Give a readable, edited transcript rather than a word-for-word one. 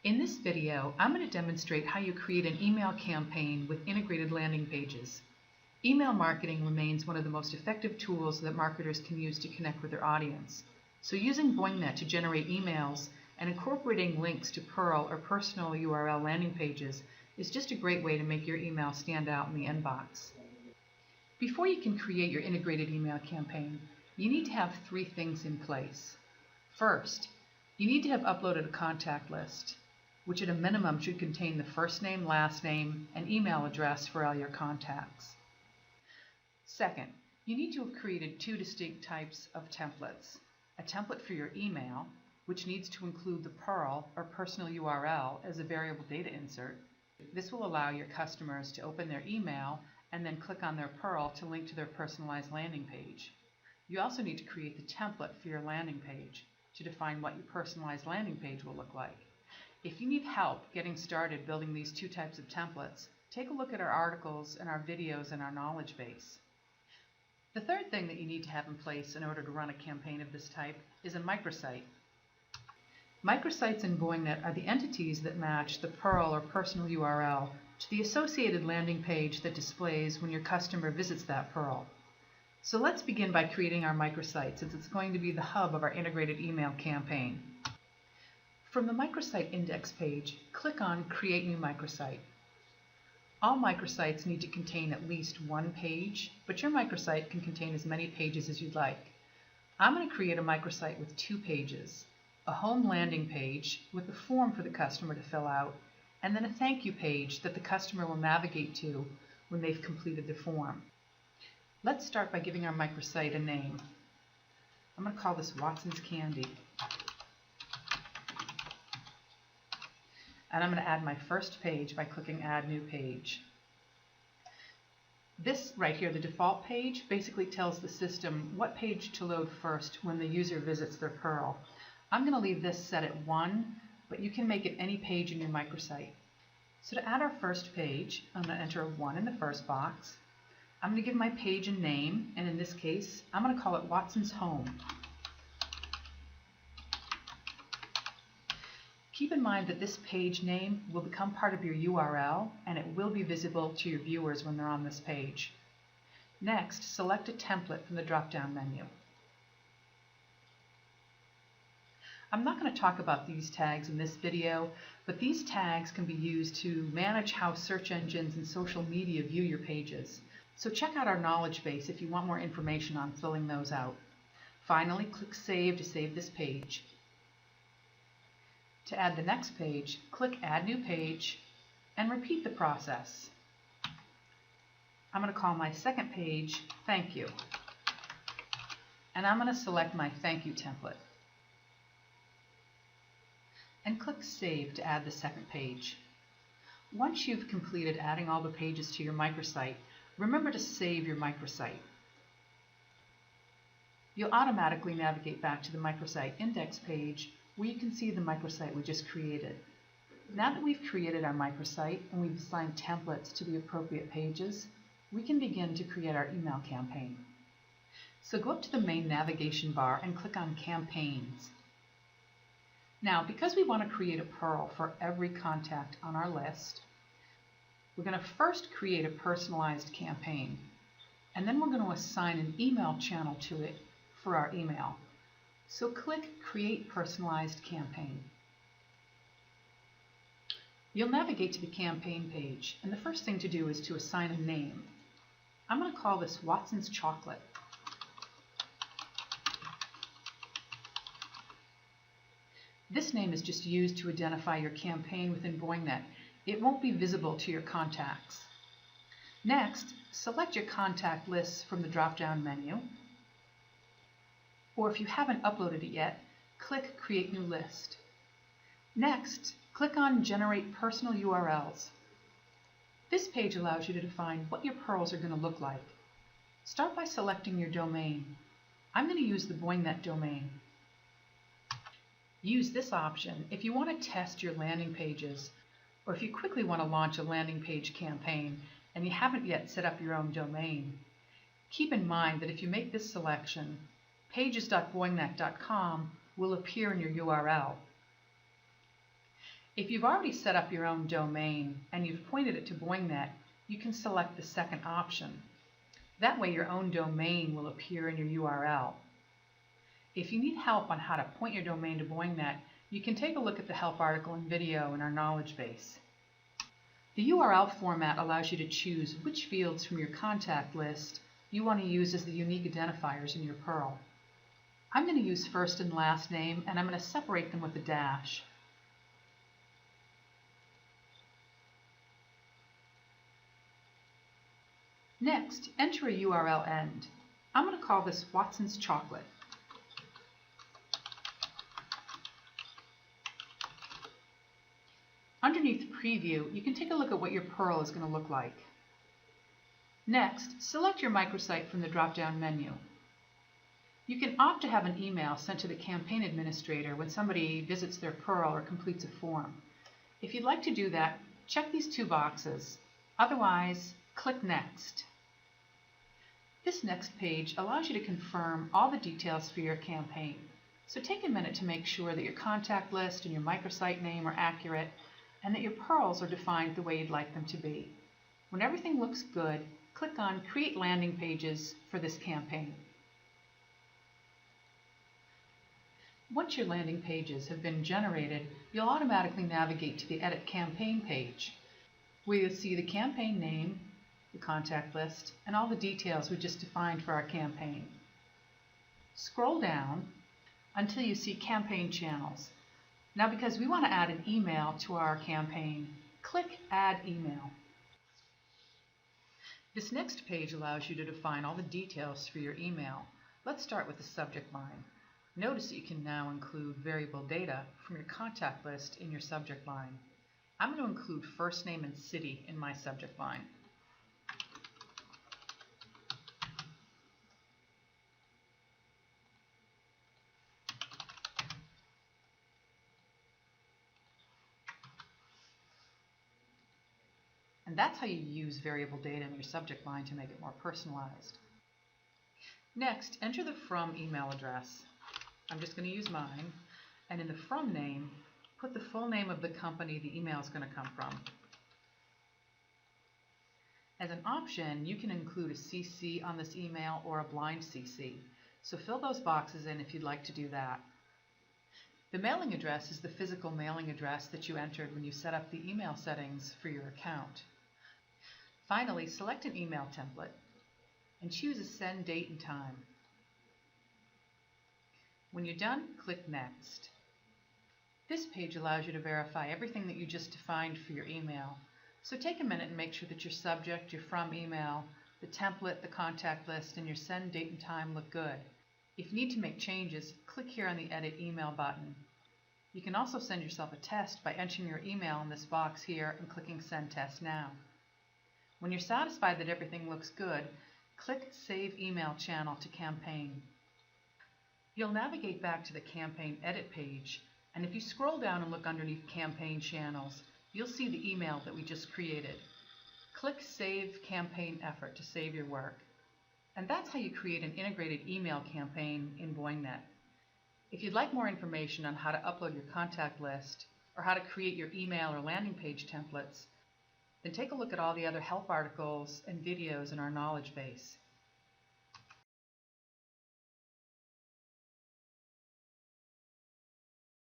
In this video, I'm going to demonstrate how you create an email campaign with integrated landing pages. Email marketing remains one of the most effective tools that marketers can use to connect with their audience. So using Boingnet to generate emails and incorporating links to Perl or personal URL landing pages is just a great way to make your email stand out in the inbox. Before you can create your integrated email campaign, you need to have three things in place. First, you need to have uploaded a contact list, which at a minimum should contain the first name, last name, and email address for all your contacts. Second, you need to have created two distinct types of templates. A template for your email, which needs to include the Perl or personal URL as a variable data insert. This will allow your customers to open their email and then click on their Perl to link to their personalized landing page. You also need to create the template for your landing page to define what your personalized landing page will look like. If you need help getting started building these two types of templates, take a look at our articles and our videos in our knowledge base. The third thing that you need to have in place in order to run a campaign of this type is a microsite. Microsites and Boingnet are the entities that match the Perl or personal URL to the associated landing page that displays when your customer visits that Perl. So let's begin by creating our microsite, since it's going to be the hub of our integrated email campaign. From the microsite index page, click on Create New Microsite. All microsites need to contain at least one page, but your microsite can contain as many pages as you'd like. I'm going to create a microsite with two pages, a home landing page with a form for the customer to fill out, and then a thank you page that the customer will navigate to when they've completed the form. Let's start by giving our microsite a name. I'm going to call this Watson's Candy. And I'm going to add my first page by clicking Add New Page. This right here, the default page, basically tells the system what page to load first when the user visits their Perl. I'm going to leave this set at 1, but you can make it any page in your microsite. So to add our first page, I'm going to enter a 1 in the first box. I'm going to give my page a name, and in this case, I'm going to call it Watson's Home. Keep in mind that this page name will become part of your URL, and it will be visible to your viewers when they're on this page. Next, select a template from the drop-down menu. I'm not going to talk about these tags in this video, but these tags can be used to manage how search engines and social media view your pages. So check out our knowledge base if you want more information on filling those out. Finally, click Save to save this page. To add the next page, click Add New Page and repeat the process. I'm going to call my second page Thank You. And I'm going to select my Thank You template. And click Save to add the second page. Once you've completed adding all the pages to your microsite, remember to save your microsite. You'll automatically navigate back to the microsite index page where you can see the microsite we just created. Now that we've created our microsite and we've assigned templates to the appropriate pages, we can begin to create our email campaign. So go up to the main navigation bar and click on Campaigns. Now, because we want to create a Perl for every contact on our list, we're going to first create a personalized campaign, and then we're going to assign an email channel to it for our email. So click Create Personalized Campaign. You'll navigate to the campaign page, and the first thing to do is to assign a name. I'm going to call this Watson's Chocolate. This name is just used to identify your campaign within Boingnet. It won't be visible to your contacts. Next, select your contact lists from the drop-down menu, or if you haven't uploaded it yet, click Create New List. Next, click on Generate Personal URLs. This page allows you to define what your Perls are going to look like. Start by selecting your domain. I'm going to use the Boingnet domain. Use this option if you want to test your landing pages, or if you quickly want to launch a landing page campaign and you haven't yet set up your own domain. Keep in mind that if you make this selection, pages.boingnet.com will appear in your URL. If you've already set up your own domain and you've pointed it to Boingnet, you can select the second option. That way your own domain will appear in your URL. If you need help on how to point your domain to Boingnet, you can take a look at the help article and video in our knowledge base. The URL format allows you to choose which fields from your contact list you want to use as the unique identifiers in your Perl. I'm going to use first and last name, and I'm going to separate them with a dash. Next, enter a URL end. I'm going to call this Watson's Chocolate. Underneath Preview, you can take a look at what your Perl is going to look like. Next, select your microsite from the drop-down menu. You can opt to have an email sent to the campaign administrator when somebody visits their Perl or completes a form. If you'd like to do that, check these two boxes. Otherwise, click Next. This next page allows you to confirm all the details for your campaign. So take a minute to make sure that your contact list and your microsite name are accurate and that your Perls are defined the way you'd like them to be. When everything looks good, click on Create Landing Pages for this campaign. Once your landing pages have been generated, you'll automatically navigate to the Edit Campaign page, where you'll see the campaign name, the contact list, and all the details we just defined for our campaign. Scroll down until you see Campaign Channels. Now, because we want to add an email to our campaign, click Add Email. This next page allows you to define all the details for your email. Let's start with the subject line. Notice that you can now include variable data from your contact list in your subject line. I'm going to include first name and city in my subject line. And that's how you use variable data in your subject line to make it more personalized. Next, enter the from email address. I'm just going to use mine. And in the from name, put the full name of the company the email is going to come from. As an option, you can include a CC on this email or a blind CC. So fill those boxes in if you'd like to do that. The mailing address is the physical mailing address that you entered when you set up the email settings for your account. Finally, select an email template and choose a send date and time. When you're done, click Next. This page allows you to verify everything that you just defined for your email. So take a minute and make sure that your subject, your from email, the template, the contact list, and your send date and time look good. If you need to make changes, click here on the Edit Email button. You can also send yourself a test by entering your email in this box here and clicking Send Test Now. When you're satisfied that everything looks good, click Save Email Channel to Campaign. You'll navigate back to the Campaign Edit page, and if you scroll down and look underneath Campaign Channels, you'll see the email that we just created. Click Save Campaign Effort to save your work. And that's how you create an integrated email campaign in Boingnet. If you'd like more information on how to upload your contact list or how to create your email or landing page templates, then take a look at all the other help articles and videos in our knowledge base.